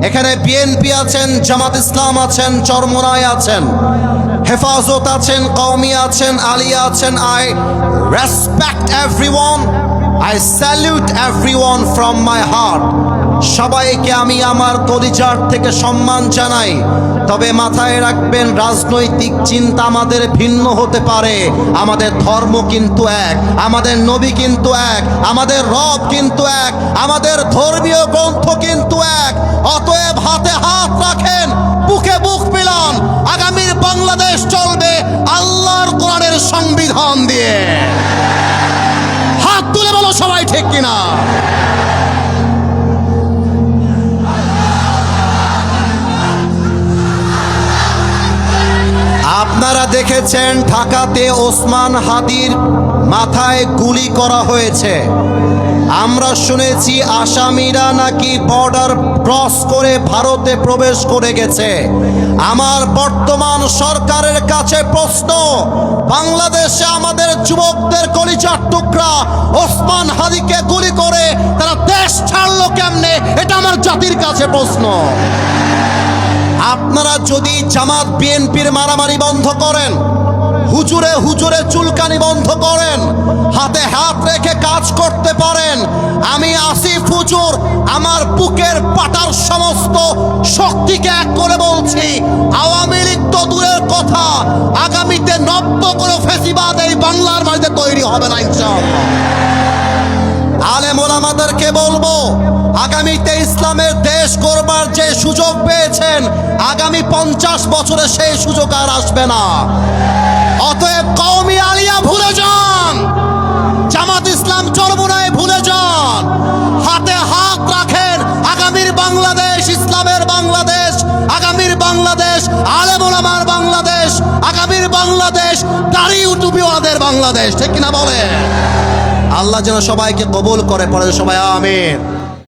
এখানে বিএনপি আছেন, জামাত ইসলাম আছেন, চরমোনাই আছেন, হেফাজত আছেন, কওমি আছেন, আলিয়া আছেন। I respect everyone, I salute everyone from my heart. সবাইকে আমি আমার কলিজার থেকে সম্মান জানাই। তবে মাথায় রাখবেন, রাজনৈতিক চিন্তা আমাদের ভিন্ন হতে পারে, আমাদের ধর্ম কিন্তু এক, আমাদের নবী কিন্তু এক, আমাদের রব কিন্তু এক, আমাদের ধর্মীয় গ্রন্থ কিন্তু এক। অতএব হাতে হাত রাখেন, বুকে বুক মিলান। আগামীর বাংলাদেশ চলবে আল্লাহর কোরআনের সংবিধান দিয়ে। হাত তুলে বলো সবাই, ঠিক কিনা? আপনারা দেখেছেন ঢাকাতে ওসমান হাদির মাথায় গুলি করা হয়েছে। আমরা শুনেছি আসামিরা নাকি বর্ডার ক্রস করে ভারতে প্রবেশ করে গেছে। আমার বর্তমান সরকারের কাছে প্রশ্ন, বাংলাদেশে আমাদের যুবকদের কলিজার টুকরা ওসমান হাদিকে গুলি করে তারা দেশ ছাড়লো কেমনে? এটা আমার জাতির কাছে প্রশ্ন। আপনারা যদি জামাত বিএনপির মারামারি বন্ধ করেন, হুজুরে হুজুরে চুলকানি বন্ধ করেন, হাতে হাত রেখে কাজ করতে পারেন, আমি আসিফ হুজুর আমার বুকের পাটার সমস্ত শক্তিকে এক করে বলছি, আওয়ামী লীগ তো দূরের কথা, আগামীতে নব্য কোনো ফেসিবাদ এই বাংলার মাটিতে তৈরি হবে না ইনশাআল্লাহ। আলেম ওলামাদেরকে বলবো, আগামীতে ইসলামের দেশ করবার যে সুযোগ পেয়েছেন, আগামী 50 বছরে সেই সুযোগ আর আসবে না। অতএব কওমি আলিয়া ভুলে যান, জামাত ইসলাম চরমোনাই ভুলে যান, হাতে হাত রাখেন। আগামীর বাংলাদেশ ইসলামের বাংলাদেশ, আগামীর বাংলাদেশ আলেম ওলামার বাংলাদেশ, আগামীর বাংলাদেশ দাড়ি টুপিওয়ালাদের বাংলাদেশ, ঠিক কিনা বলে? আল্লাহ যেন সবাইকে কবুল করে, পড়ে সবাই আমিন।